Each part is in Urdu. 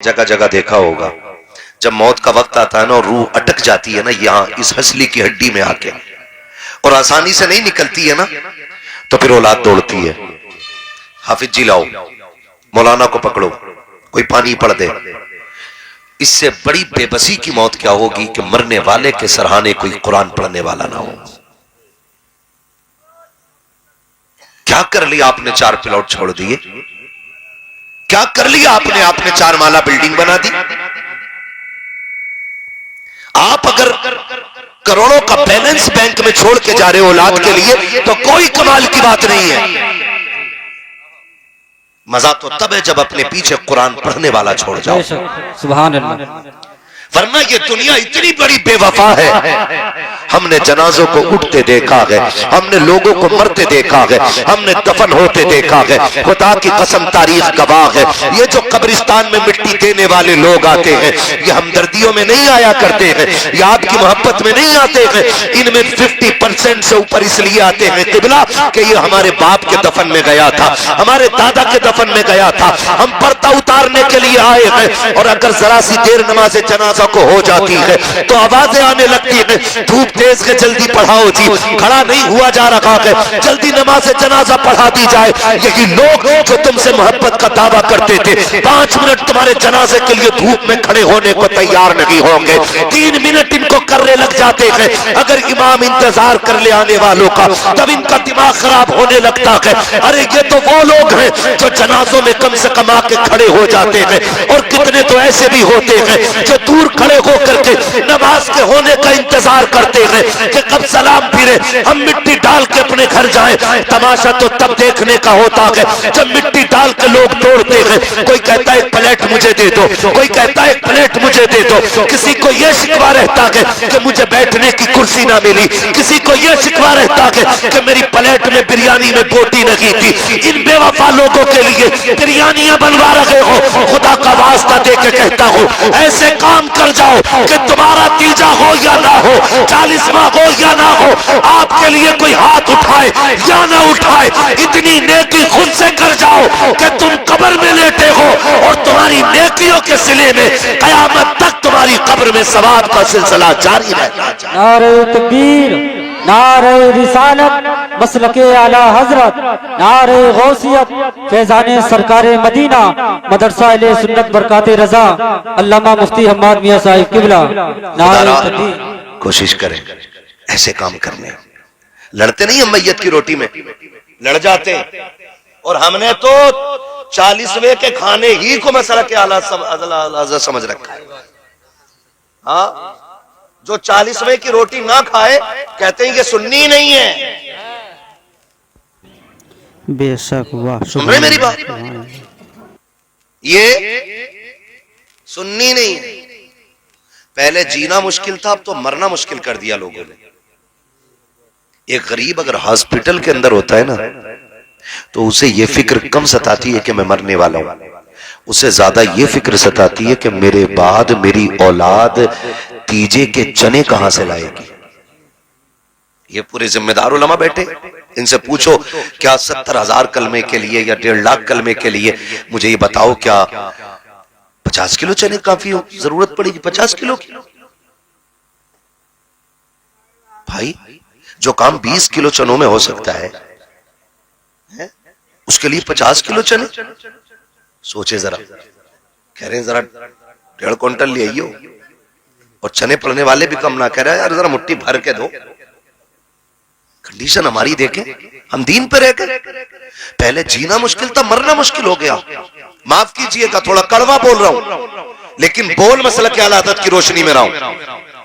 جگہ جگہ دیکھا ہوگا جب موت کا وقت آتا ہے نا اور روح اٹک جاتی ہے نا یہاں اس ہسلی کی ہڈی میں آ کے اور آسانی سے نہیں نکلتی ہے نا تو پھر اولاد دوڑتی ہے، حافظ جی لاؤ، مولانا کو پکڑو، کوئی پانی پڑھ دے۔ اس سے بڑی بے بسی کی موت کیا ہوگی کہ مرنے والے کے سرہانے کوئی قرآن پڑھنے والا نہ ہو۔ کیا کر لیا آپ نے؟ 4 پلاٹ چھوڑ دیے۔ کیا کر لیا آپ نے 4 مالا بلڈنگ بنا دی۔ آپ اگر کروڑوں کا بیلنس بینک میں چھوڑ کے جا رہے اولاد کے لیے تو کوئی کمال کی بات نہیں ہے۔ مزہ تو تب ہے جب اپنے پیچھے قرآن پڑھنے والا چھوڑ جاؤ۔ سبحان اللہ۔ ورنہ یہ دنیا اتنی بڑی بے وفا ہے، ہم نے جنازوں کو اٹھتے دیکھا ہے، ہم نے لوگوں کو مرتے دیکھا ہے، ہم نے دفن ہوتے دیکھا ہے۔ خدا کی قسم تاریخ گواہ ہے، یہ جو قبرستان میں مٹی دینے والے لوگ آتے ہیں یہ ہمدردیوں میں نہیں آیا کرتے ہیں، یہ آپ کی محبت میں نہیں آتے ہیں، ان میں 50% سے اوپر اس لیے آتے ہیں قبلہ کہ یہ ہمارے باپ کے دفن میں گیا تھا، ہمارے دادا کے دفن میں گیا تھا، ہم پردہ اتارنے کے لیے آئے ہیں۔ اور اگر ذرا سی دیر نماز جنازہ کو ہو جاتی ہے تو آوازیں آنے لگتی ہیں، دھوپ تیز ہے جلدی پڑھاؤ جی، کھڑا نہیں ہوا جا رہا ہے، جلدی نماز جنازہ پڑھا دی جائے۔ یہی لوگ جو تم سے محبت کا دعویٰ کرتے تھے 5 منٹ تمہارے جنازے کے لیے دھوپ میں کھڑے ہونے کو تیار نہیں ہوں گے، 3 منٹ ان کو کرنے لگ جاتے ہیں۔ اگر امام انتظار کر لے آنے والوں کا تب ان کا دماغ خراب ہونے لگتا ہے۔ ارے یہ تو وہ لوگ ہیں جو جنازوں میں کم سے کم آ کے کھڑے ہو جاتے ہیں، اور کتنے تو ایسے بھی ہوتے ہیں جو دور کھڑے ہو کر کے نماز کے ہونے کا انتظار کرتے ہیں کہ کب سلام پھرے ہم مٹی ڈال کے اپنے گھر جائیں۔ تماشا تو تب دیکھنے کا ہوتا ہے جب مٹی ڈال کے لوگ توڑتے ہیں۔ کوئی کہتا ہے ایک پلیٹ مجھے دے دو، کوئی کہتا ہے ایک پلیٹ مجھے دے دو، کسی کو یہ شکوہ رہتا ہے کہ مجھے بیٹھنے کی کرسی نہ ملی، کسی کو یہ شکوہ رہتا ہے کہ میری پلیٹ میں بریانی میں بوٹی نہیں تھی۔ ان بے وفا لوگوں کے لیے بریانیاں بنوا رہے ہو، خدا کا واسطہ دے کے کہتا ہوں ایسے کام کر جاؤ کہ تمہارا تیجا ہو یا نہ ہو، 40واں ہو یا نہ ہو، آپ کے لیے کوئی ہاتھ اٹھائے یا نہ اٹھائے، اتنی نیکی خود سے کر جاؤ کہ تم قبر میں لیٹے ہو اور تمہاری نیکیوں کے صلے میں قیامت تک تمہاری قبر میں ثواب کا سلسلہ جاری رہنا چاہیے۔ نعرہ تکبیر، نعرہ رسالت، مسلک اعلی حضرت، نعرہ غوثیت، فیضان سرکار مدینہ، مدرسہ اہل سنت برکات رضا، علامہ مفتی حماد میاں صاحب قبلہ۔ نعرہ تکبیر۔ کوشش کریں ایسے کام کرنے، لڑتے نہیں ہم میت کی روٹی میں، لڑ جاتے ہیں، اور ہم نے تو 40ویں کے کھانے ہی کو مسئلہ کے اعلیٰ سمجھ رکھا ہے۔ ہاں، جو 40ویں کی روٹی نہ کھائے کہتے ہیں کہ سنی نہیں ہے۔ بے شک، واہ، سن رہے میری بات؟ یہ سنی نہیں ہے۔ پہلے جینا مشکل تھا، اب تو مرنا مشکل کر دیا لوگوں نے۔ ایک غریب اگر ہاسپٹل کے اندر ہوتا ہے نا تو اسے یہ فکر کم ستاتی ہے کہ میں مرنے والا ہوں، اسے زیادہ یہ فکر ستاتی ہے کہ میرے بعد میری اولاد تیجے کے چنے کہاں سے لائے گی۔ یہ پورے ذمہ دار علماء بیٹھے، ان سے پوچھو کیا 70,000 کلمے کے لیے یا 1.5 لاکھ کلمے کے لیے مجھے یہ بتاؤ کیا 50 کلو چنے کافی ہو؟ ضرورت پڑے گی 50 کلو کی؟ بھائی جو کام 20 کلو چنوں میں ہو سکتا ہے اس کے لیے 50 کلو چنے؟ سوچے ذرا، کہہ رہے ہیں ذرا 1.5 کوئنٹل لے آئیے، اور چنے پڑنے والے بھی کم نہ کہہ رہے ہیں یار ذرا مٹھی بھر کے دو۔ کنڈیشن ہماری دیکھیں، ہم دین پہ رہ گئے۔ پہلے جینا مشکل تھا، مرنا مشکل ہو گیا۔ معاف کیجئے گا تھوڑا کڑوا بول رہا ہوں، لیکن بول مسلک اعلی حضرت کی روشنی میں رہا ہوں،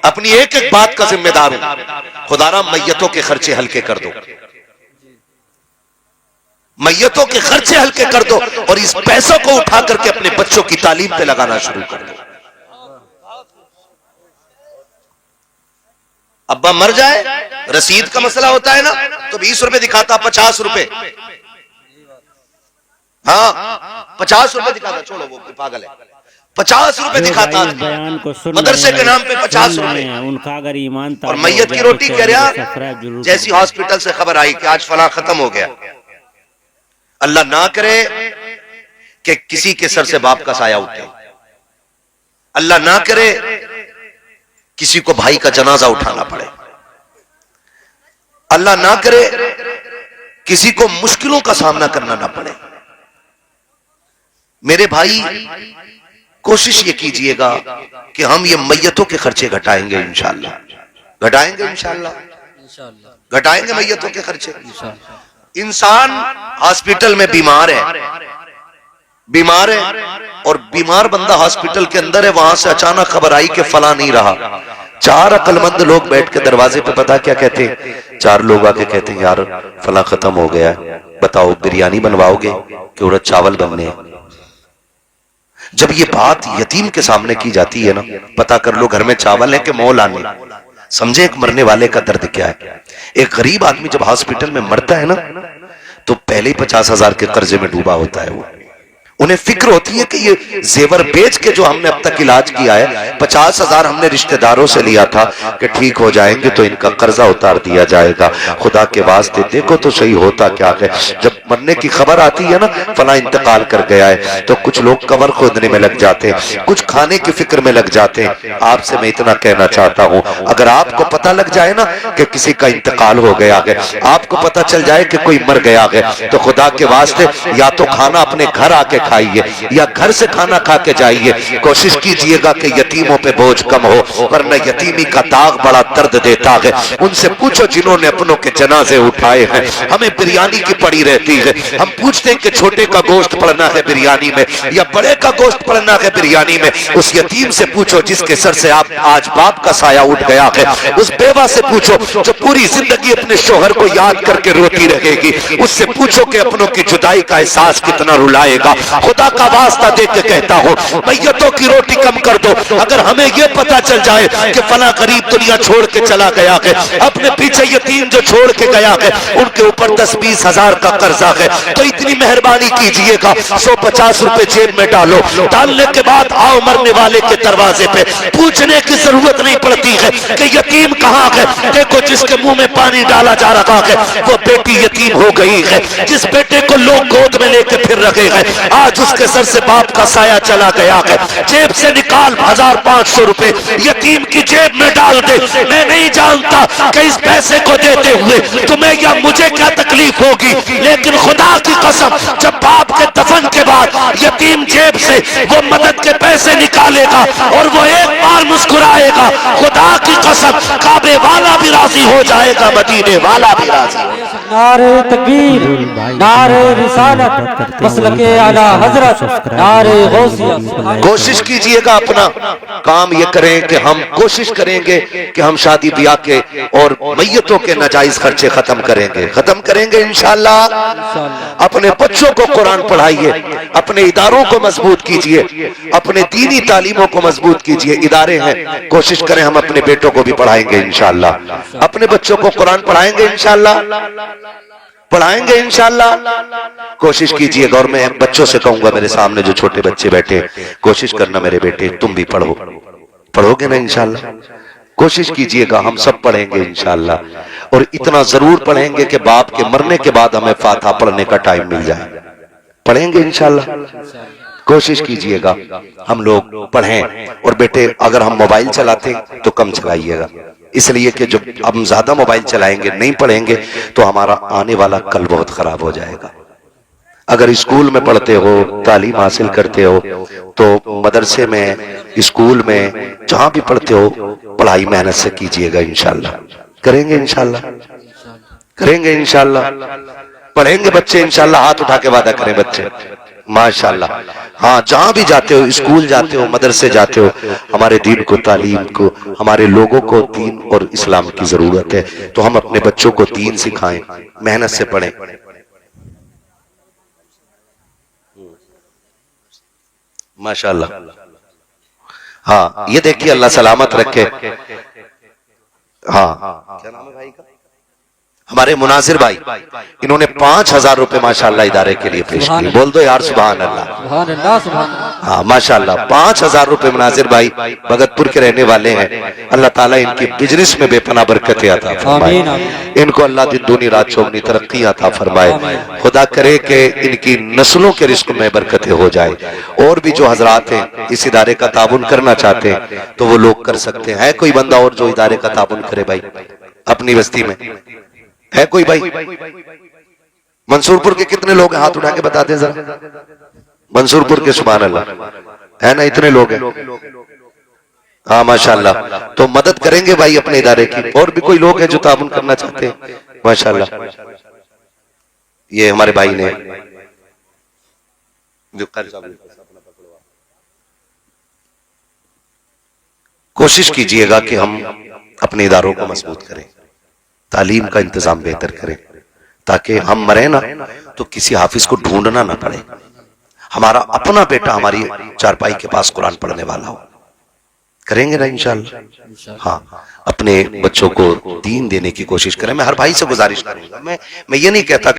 اپنی ایک ایک بات کا ذمہ دار ہوں۔ خدا را میتوں کے خرچے ہلکے کر دو، میتوں کے خرچے ہلکے کر دو، اور اس پیسوں کو اٹھا کر کے اپنے بچوں کی تعلیم پہ لگانا شروع کر دو۔ ابا مر جائے، رسید کا مسئلہ ہوتا ہے نا تو 20 روپے دکھاتا، 50 روپے، ہاں 50 روپے دکھاتا، چھوڑو وہ پاگل ہے، 50 روپے دکھاتا، مدرسے کے نام پہ 50 روپے، اور میت کی روٹی کہہ رہا جیسی ہاسپٹل سے خبر آئی کہ آج فلاں ختم ہو گیا۔ اللہ نہ کرے کہ کسی کے سر سے باپ کا سایہ اٹھے، اللہ نہ کرے کسی کو بھائی کا جنازہ اٹھانا پڑے، اللہ نہ کرے کسی کو مشکلوں کا سامنا کرنا نہ پڑے۔ میرے بھائی کوشش یہ کیجئے گا کہ ہم یہ میتوں کے خرچے گھٹائیں گے انشاءاللہ، گھٹائیں گے انشاءاللہ، گھٹائیں گے میتوں کے خرچے۔ انسان ہاسپٹل میں بیمار ہے، بیمار ہے، اور بیمار بندہ ہاسپٹل کے اندر ہے، وہاں سے اچانک خبر آئی کہ فلاں نہیں رہا، چار عقل مند لوگ بیٹھ کے دروازے پہ پتا کیا کہتے ہیں؟ چار لوگ آ کے کہتے ہیں یار فلاں ختم ہو گیا ہے، بتاؤ بریانی بنواؤ گے کہ عورت چاول بننے ہیں؟ جب یہ بات یتیم کے سامنے کی جاتی ہے نا، پتا کر لو گھر میں چاول ہے کہ مول آنے، سمجھے ایک مرنے والے کا درد کیا ہے۔ ایک غریب آدمی جب ہاسپٹل میں مرتا ہے نا تو پہلے ہی 50,000 کے قرضے میں ڈوبا ہوتا ہے، وہ انہیں فکر ہوتی ہے کہ یہ زیور بیچ کے جو ہم نے اب تک علاج کیا ہے 50,000 ہم نے رشتہ داروں سے لیا تھا کہ ٹھیک ہو جائیں گے تو ان کا قرضہ اتار دیا جائے گا، خدا کے واسطے دیکھو تو صحیح ہوتا کیا ہے۔ جب مرنے کی خبر آتی ہے نا فلاں انتقال کر گیا ہے تو کچھ لوگ قبر کھودنے میں لگ جاتے ہیں، کچھ کھانے کی فکر میں لگ جاتے ہیں۔ آپ سے میں اتنا کہنا چاہتا ہوں اگر آپ کو پتہ لگ جائے نا کہ کسی کا انتقال ہو گیا ہے، آپ کو پتہ چل جائے کہ کوئی مر گیا ہے، تو خدا کے واسطے یا تو کھانا اپنے گھر آ کے کھائیے یا گھر سے کھانا کھا کے جائیے، کوشش کیجئے گا کہ یتیموں پہ بوجھ کم ہو، ورنہ یتیمی کا داغ بڑا درد دیتا ہے۔ ان سے پوچھو جنہوں نے اپنوں کے جنازے اٹھائے ہیں، ہمیں بریانی کی پڑی رہتی ہے، ہم پوچھتے ہیں کہ چھوٹے کا گوشت پڑنا ہے بریانی میں یا بڑے کا گوشت پڑنا ہے بریانی میں۔ اس یتیم سے پوچھو جس کے سر سے آج باپ کا سایہ اٹھ گیا ہے، اس بیوہ سے پوچھو جو پوری زندگی اپنے شوہر کو یاد کر کے روتی رہے گی، اس سے پوچھو کہ اپنوں کی جدائی کا احساس کتنا رلائے گا۔ خدا کا واسطہ دے کے کہتا ہوں میتوں کی روٹی کم کر دو۔ اگر ہمیں یہ پتا چل جائے کہ فلاں غریب دنیا چھوڑ کے چلا گیا ہے، اپنے پیچھے یتیم جو چھوڑ کے گیا ہے ان کے اوپر 10-20 ہزار کا قرضہ ہے، تو اتنی مہربانی کیجئے گا 150 روپے جیب میں ڈالو، ڈالنے کے بعد آؤ مرنے والے کے دروازے پہ، پوچھنے کی ضرورت نہیں پڑتی ہے کہ یتیم کہاں ہے۔ دیکھو جس کے منہ میں پانی ڈالا جا رہا ہے وہ بیٹی یتیم ہو گئی ہے، جس بیٹے کو لوگ گود میں لے کے پھر رکھے ہیں آج اس کے سر سے باپ کا سایہ چلا گیا ہے، جیب سے نکال 1500 روپے یتیم کی جیب میں ڈال دے۔ میں نہیں جانتا کہ اس پیسے کو دیتے ہوئے تمہیں یا مجھے کیا تکلیف ہوگی، لیکن خدا کی قسم جب باپ کے دفن کے بعد یتیم جیب سے وہ مدد کے پیسے نکالے گا اور وہ ایک بار مسکرائے گا، خدا کی قسم کعبے والا بھی راضی ہو جائے گا، مدینے والا بھی راضی ہو جائے گا۔ نعرہ تکبیر، نعرہ رسالت، مسلک اعلی حضرت، نعرہ غوثیت۔ کوشش کیجئے گا اپنا کام یہ کریں کہ ہم کوشش کریں گے کہ ہم شادی بیاہ کے اور میتوں کے ناجائز خرچے ختم کریں گے انشاءاللہ۔ اپنے بچوں کو قرآن پڑھائیے، اپنے اداروں کو مضبوط کیجئے، اپنے دینی تعلیموں کو مضبوط کیجئے۔ ادارے ہیں کوشش کریں ہم اپنے بیٹوں کو بھی پڑھائیں گے انشاءاللہ، اپنے بچوں کو قرآن پڑھائیں گے انشاءاللہ، پڑھائیں گے انشاءاللہ۔ کوشش کیجئے گا، اور میں بچوں سے کہوں گا میرے سامنے جو چھوٹے بچے بیٹھے، کوشش کرنا میرے بیٹے تم بھی پڑھو گے نا انشاءاللہ۔ کوشش کیجئے گا ہم سب پڑھیں گے انشاءاللہ، اور اتنا ضرور پڑھیں گے کہ باپ کے مرنے کے بعد ہمیں فاتحہ پڑھنے کا ٹائم مل جائے، پڑھیں گے انشاءاللہ۔ کوشش کیجئے گا ہم لوگ پڑھیں، اور بیٹے اگر ہم موبائل چلاتے تو کم چلائیے گا، اس لیے کہ جب ہم زیادہ موبائل چلائیں گے نہیں پڑھیں گے تو ہمارا آنے والا کل بہت خراب ہو جائے گا۔ اگر اسکول میں پڑھتے ہو، تعلیم حاصل کرتے ہو تو مدرسے میں، اسکول میں، جہاں بھی پڑھتے ہو پڑھائی محنت سے کیجئے گا انشاءاللہ۔ کریں گے انشاءاللہ، کریں گے انشاءاللہ، پڑھیں گے بچے انشاءاللہ۔ ہاتھ اٹھا کے وعدہ کریں بچے، ماشاءاللہ۔ ہاں جہاں بھی جاتے ہو، اسکول جاتے ہو، مدرسے جاتے ہو، ہمارے دین کو، تعلیم کو، ہمارے لوگوں کو دین اور اسلام کی ضرورت ہے، تو ہم اپنے بچوں کو دین سکھائیں، محنت سے پڑھیں۔ ماشاءاللہ۔ ہاں یہ دیکھیے اللہ سلامت رکھے۔ ہاں کیا نام ہے بھائی کا؟ ہمارے مناظر بھائی، انہوں نے 5,000 روپے ماشاءاللہ ادارے کے لیے پیش کیے، بول دو یار سبحان اللہ۔ سبحان اللہ، سبحان اللہ۔ ہاں ماشاءاللہ 5,000 روپے مناظر بھائی بھگت پور کے رہنے والے ہیں. اللہ تعالیٰ ان کی بزنس میں بے پناہ برکتیں عطا فرمائے. ان کو اللہ دن دونی رات چوگنی ترقی عطا فرمائے. خدا کرے کہ ان کی نسلوں کے رزق میں برکتیں ہو جائے. اور بھی جو حضرات ہیں اس ادارے کا تعاون کرنا چاہتے ہیں تو وہ لوگ کر سکتے ہیں. ہے کوئی بندہ اور جو ادارے کا تعاون کرے بھائی اپنی بستی میں؟ ہے کوئی بھائی؟ منصور پور کے کتنے لوگ ہیں؟ ہاتھ اٹھا کے بتا دیں ذرا. منصور پور کے سبحان اللہ ہے نا، اتنے لوگ ہیں. ہاں ماشاءاللہ. تو مدد کریں گے بھائی اپنے ادارے کی. اور بھی کوئی لوگ ہیں جو تعاون کرنا چاہتے ہیں؟ ماشاءاللہ. یہ ہمارے بھائی نے جو کوشش کیجئے گا کہ ہم اپنے اداروں کو مضبوط کریں، تعلیم کا انتظام بہتر کریں، تاکہ ہم مریں نا تو کسی حافظ کو ڈھونڈنا نہ پڑے. ہمارا اپنا بیٹا ہماری چارپائی کے پاس قرآن پڑھنے والا ہو. کریں گے نا انشاءاللہ؟ ہاں اپنے بچوں کو دین دینے کی کوشش کریں. میں ہر بھائی سے گزارش کروں گا، میں یہ نہیں کہتا